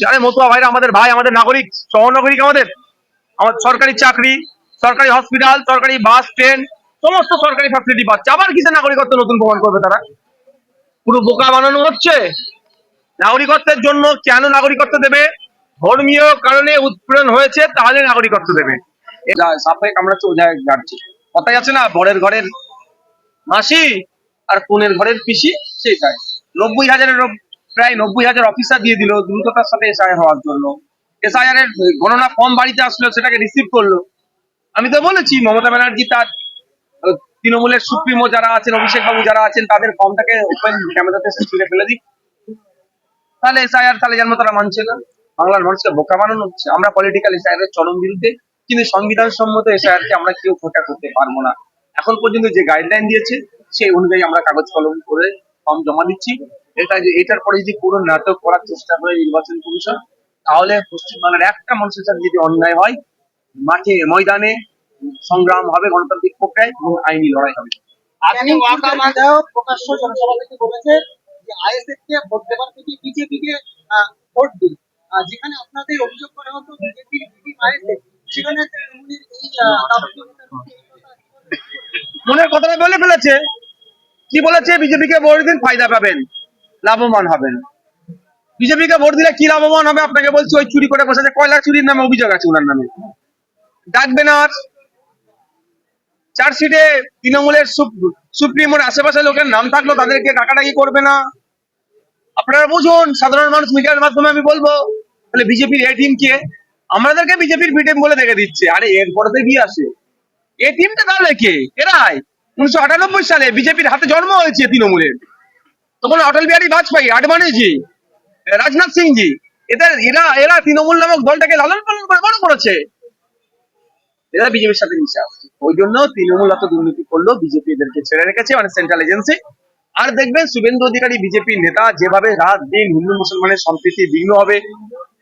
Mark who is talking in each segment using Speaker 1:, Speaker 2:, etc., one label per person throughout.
Speaker 1: আরে মতুয়া ভাইরা আমাদের ভাই, আমাদের নাগরিক, সহনাগরিক, আমাদের আমাদের সরকারি চাকরি, সরকারি হসপিটাল, সরকারি বাস ট্রেন, সমস্ত সরকারি ফ্যাসিলিটি পাচ্ছে। আবার কিসের নাগরিকত্ব নতুন প্রমাণ করবে তারা? পুরো বোকা বানানো হচ্ছে। নাগরিকত্বের জন্য কেন নাগরিকত্ব দেবে? ধর্মীয় কারণে উৎপীড়ন হয়েছে তাহলে নাগরিকত্ব দেবে। সাপে কামড়াচ্ছে ওঝায় গাড়ছে, কথাই আছে না, বরের ঘরের মাসি আর কোনের ঘরের পিসি। সেটাই 90,000-এর প্রায় 90,000 অফিসার দিয়ে দিল দ্রুততার সাথে এসআইআর হওয়ার জন্য। এসআইআর এর গণনা ফর্ম বাড়িতে আসলো, সেটাকে রিসিভ করলো। আমি তো বলেছি মমতা ব্যানার্জি তার তৃণমূলের সুপ্রিমো যারা আছেন, অভিষেক বাবু যারা আছেন, তাদের ফর্মটাকে ওপেন ক্যামেরাতে ছিঁড়ে ফেলে দিই, তাহলে এসআইআর তাহলে জন্ম তারা মানছে না। বাংলার মানুষকে বোকা বানানো হচ্ছে। আমরা পলিটিক্যাল এসআইআর এর চরম বিরুদ্ধে, কিন্তু সংবিধান সম্মত এসআইআর কে আমরা কেউ খোটা করতে পারবো না। এখন পর্যন্ত যে গাইডলাইন দিয়েছে সেই অনুযায়ী আমরা কাগজ কলম করে ফর্ম জমা দিচ্ছি। এটার পরে যদি পুরো নাটক করার চেষ্টা করে নির্বাচন কমিশন, তাহলে পশ্চিমবাংলার একটা মানুষের সাথে যদি অন্যায় হয়, মাঠে ময়দানে সংগ্রাম হবে, গণতান্ত্রিক প্রক্রিয়ায় এবং আইনি লড়াই হবে।
Speaker 2: আজকে ওয়াকা মাদাও প্রকাশ্য জনসভা থেকে বলেছে যে আইএসএফ কে ভোট দেওয়ার থেকে বিজেপি কে ভোট দিন। যেখানে আপনাদের অভিযোগ করা হতো বিজেপির বিপি আইএসএফ, সেখানে তৃণমূলের এই দাবি
Speaker 1: মনের কথাটা বলে ফেলেছে। কি বলেছে? বিজেপিকে ভোট দিন, ফায়দা পাবেন, লাভবান হবেন। বিজেপিকে ভোট দিলে কি লাভবান হবে আপনাকে বলছি। ওই চুরি করে বসেছে, কয়লা চুরির নামে অভিযোগ আছে ওনার নামে, ডাকবেন আর চার্জশিটে তৃণমূলের সুপ্রিমোর আশেপাশে লোকের নাম থাকলো, তাদেরকে ডাকাডাকি করবে না। আপনারা বুঝুন, সাধারণ মানুষ মিডিয়ার মাধ্যমে আমি বলবো, তাহলে বিজেপির এ টিম কে? আমাদেরকে বিজেপির বি টিম বলে দেখে দিচ্ছে। আরে এরপরে তো বিয়ে আসে, এই টিমটা তাহলে কে? এরাই 1998 সালে বিজেপির হাতে জন্ম হয়েছে তৃণমূলের। তখন অটল বিহারী বাজপেয়ী, আডবাণীজি, রাজনাথ সিং জি, এদের এরা তৃণমূল নামক দলটাকে লালন পালন করে বড় করেছে। এরা বিজেপির সাথে মিশে আসছে। ওই জন্য তৃণমূল এত দুর্নীতি করলো, বিজেপি এদেরকে ছেড়ে রেখেছে, মানে সেন্ট্রাল এজেন্সি। আর দেখবেন শুভেন্দু অধিকারী বিজেপির নেতা যেভাবে রাত দিন হিন্দু মুসলমানের সম্প্রীতি বিঘ্ন হবে,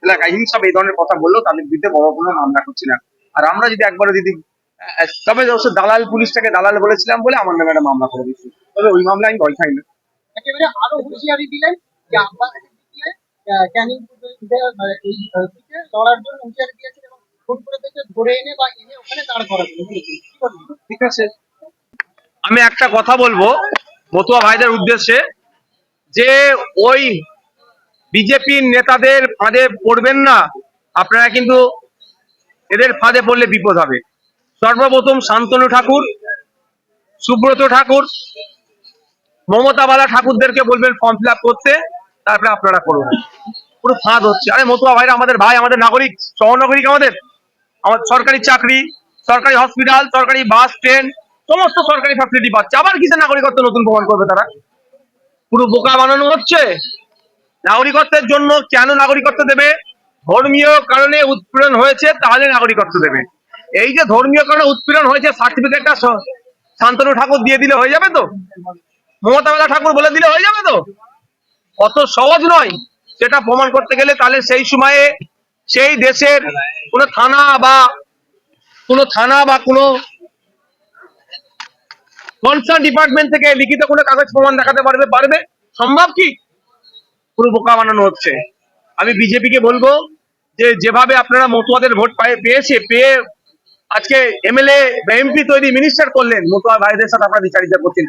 Speaker 1: এলাকায় হিংসা, এই ধরনের কথা বললো, তাদের বিরুদ্ধে বড় কোনো মামলা করছি না। আর আমরা যদি একবারও যদি তবে অবশ্য দালাল পুলিশটাকে দালাল বলেছিলাম বলে আমার নামে একটা মামলা করে দিচ্ছি, তবে ওই মামলা আমি ভয় খাই না।
Speaker 2: একেবারে আরো হুঁশিয়ারি দিলেন যে আপনাদের ক্যানিং এই লড়ার জন্য হুঁশিয়ারি দিয়েছেন এবং ফুটবল থেকে ধরে এনে বা এনে ওখানে দাঁড় করাবেন।
Speaker 1: ঠিক আছে, আমি একটা কথা বলবো মতুয়া ভাইদের উদ্দেশ্যে, যে ওই বিজেপির নেতাদের ফাঁদে পড়বেন না আপনারা, কিন্তু এদের ফাঁদে পড়লে বিপদ হবে। সর্বপ্রথম শান্তনু ঠাকুর, সুব্রত ঠাকুর, মমতা বালা ঠাকুরদেরকে বলবেন ফর্ম ফিল আপ করতে, তারপরে আপনারা করবেন। পুরো ফাঁদ হচ্ছে। আরে মতুয়া ভাইরা আমাদের ভাই, আমাদের নাগরিক, সহনাগরিক, আমাদের আমাদের সরকারি চাকরি, সরকারি হসপিটাল, সরকারি বাস ট্রেন, সমস্ত সরকারি ফ্যাসিলিটি পাচ্ছে। আবার কিসের নাগরিকত্ব নতুন প্রমাণ করবে তারা? পুরো বোকা বানানো হচ্ছে। নাগরিকত্বের জন্য কেন নাগরিকত্ব দেবে? ধর্মীয় কারণে উৎপীড়ন হয়েছে তাহলে নাগরিকত্ব দেবে। এই যে ধর্মীয় কারণে উৎপীড়ন হয়েছে, সার্টিফিকেটটা শান্তনু ঠাকুর দিয়ে দিলে হয়ে যাবে তো? মমতা বালা ঠাকুর বলে দিলে হয়ে যাবে তো? অত সহজ নয়। সেটা প্রমাণ করতে গেলে তাহলে সেই সময়ে সেই দেশের কোনো থানা বা কোনো কনসার্ন ডিপার্টমেন্ট থেকে লিখিত কোনো কাগজ প্রমাণ দেখাতে পারবে? সম্ভব কি? পুরো বোকা বানানো হচ্ছে। আমি বিজেপিকে বলবো যে যেভাবে আপনারা মতুয়াদের ভোট পেয়ে আজকে এমএলএ বা এমপি তৈরি, মিনিস্টার করলেন, মতুয়া ভাইদের সাথে আপনারা বিচারিতা করছেন।